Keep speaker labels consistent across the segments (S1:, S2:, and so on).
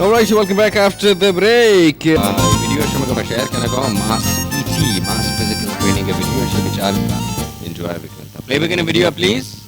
S1: Alright, welcome back after the break. Video show में share करना को mass PT, mass physical training के video show विचार enjoy विकरता. Play begin a video please.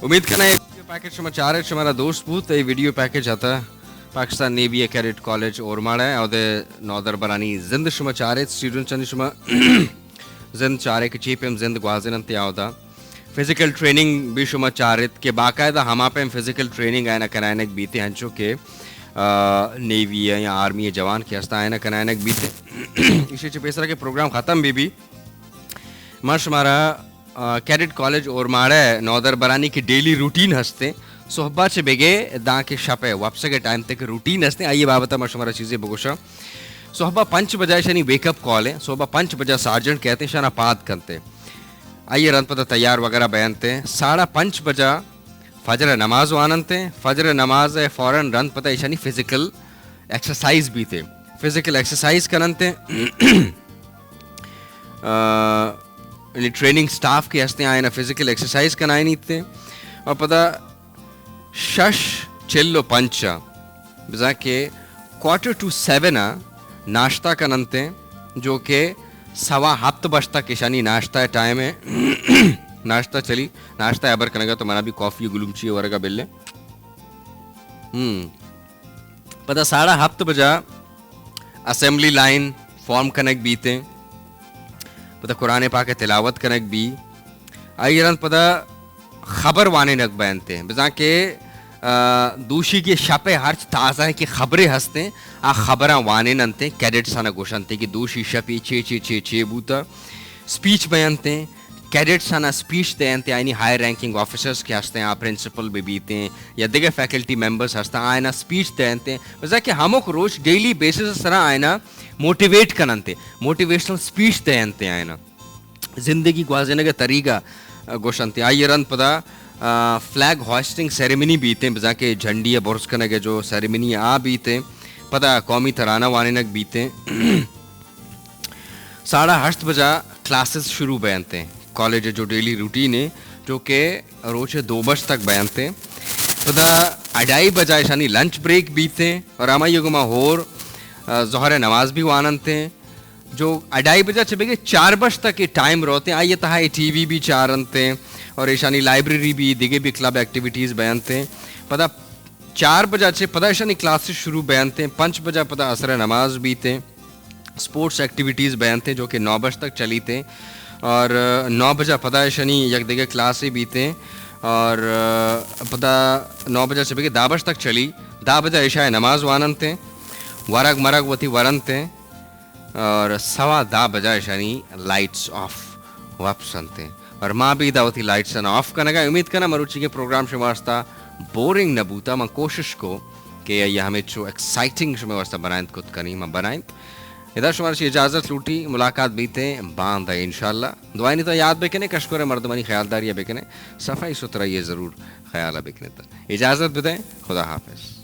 S1: उम्मीद करना है पैकेज समाचार है हमारा दोस्त बूत ये वीडियो पैकेज आता पाकिस्तान नेवी कैडेट कॉलेज ओरमाड़ा है और नौदर बरानी जिंद समाचार है स्टूडेंट चंद शमा जिंद चारे के चीप एम जिंद ग्वाजन त्यावदा फिजिकल ट्रेनिंग भी समाचार है के बाकायदा हम पे फिजिकल ट्रेनिंग आयना कराने बीते हंचो के नेवी है या आर्मी है जवान के हस्ता आयना कराने बीते इसी चपेसरा के प्रोग्राम ख़त्म भी मर्श हमारा कैडेट कॉलेज ओरमाड़ा नौदर बरानी की डेली रूटीन हंसते सोहबा से बेगे दा के शपे वापस के टाइम तक रूटीन हंसते आइए बाबत मशमारा चीज़ें बगोशा सोहबा 5 बजे शनि वेकअप कॉल है सोहबा 5 बजे सार्जेंट कहते शाना पाद करते आइए रन पता तैयार वगैरह बयानते 5:30 बजा फजर नमाज वानते फजर नमाज है फ़ौरन रन पता शनि फिजिकल एक्सरसाइज भी थे फिजिकल एक्सरसाइज करते ट्रेनिंग स्टाफ के हंसते आए ना फिजिकल एक्सरसाइज कराए नहीं थे और पता शश चिल्लो पंचा बजा के 6:45 नाश्ता करते जो कि 7:15 बज तक किशानी नाश्ता टाइम है नाश्ता चली नाश्ता अबर करेगा तो मना भी कॉफ़ी गुलूमची वरगा बिल्ले पता 7:30 बजा असेंबली लाइन फॉर्म कनेक्ट बीते पता कुरान पाक तिलावत कनक भी आई रन पता खबर वाने नक बनते हैं बजा के दूषी के शपे हर्च ताज़ा है कि खबरें हंसते आ खबरा वाने नंते कैडेट साना गोशनते कि दूषी शपी चे बूता स्पीच बयानते कैडेट साना स्पीच देते आइनी हाई रैंकिंग ऑफिसर्स के हंसते हैं आ प्रिंसिपल भी बीते हैं या दिगे फैकल्टी मेंबर्स हंसते आए ना स्पीच देते हैं बजा के हम रोज डेली बेसिस सरा आए ना मोटिवेट करते मोटिवेशनल स्पीच देते आए ना जिंदगी गुजारने का तरीका गोशनते आइए रन पता फ्लैग हॉस्टिंग सेरेमनी बीते बजा के झंडी बोर्स करने के जो सेरेमनी आ बीते पता कौमी तराना वाने नक बीते 8:30 बजा क्लासेस शुरू बयानते हैं कॉलेज जो डेली रूटीन है जो कि रोज 2 बज तक बयानते पता 2:30 बजा शानी लंच ब्रेक बीते और आमा युगमा होर ज़ोहर नमाज भी वानते हैं जो 2:30 बजा चबेगे 4 बज तक के टाइम रहते हैं आइए तहा टीवी भी चारनते हैं और ईशानी लाइब्रेरी भी दिगे भी क्लब एक्टिविटीज़ बयानते हैं पता 4 बजा से पता ईशानी क्लासेस शुरू बयानते हैं 5 बजा पता असर नमाज बीते स्पोर्ट्स एक्टिविटीज़ बयानते जो कि 9 बज तक चली थे और 9 बजा पता ईशानी यक दिगे क्लासे बीते और पता 9 बजा से बेगे 10 बज तक चली 10 बजा ईशा नमाज वानते वरग मरग वती वरनते और 10:15 बजा ईशानी लाइट्स ऑफ वापस आनते और माँ भी दावती लाइट्स ऑफ करने का उम्मीद करना मरुचि के प्रोग्राम से वास्ता बोरिंग न बूता मैं कोशिश को कि यह हमें जो एक्साइटिंग से वास्ता बनाए खुद करी मैं बनाए इधर शुमार से इजाज़त लूटी मुलाकात बीते बांध है इंशाल्लाह दुआई नहीं तो याद बेकने कशकोर मर्दमनी ख्यालदारी बेकने सफाई सुथरा ये ज़रूर ख्याल बेकने इजाज़त बिदें खुदा हाफिज़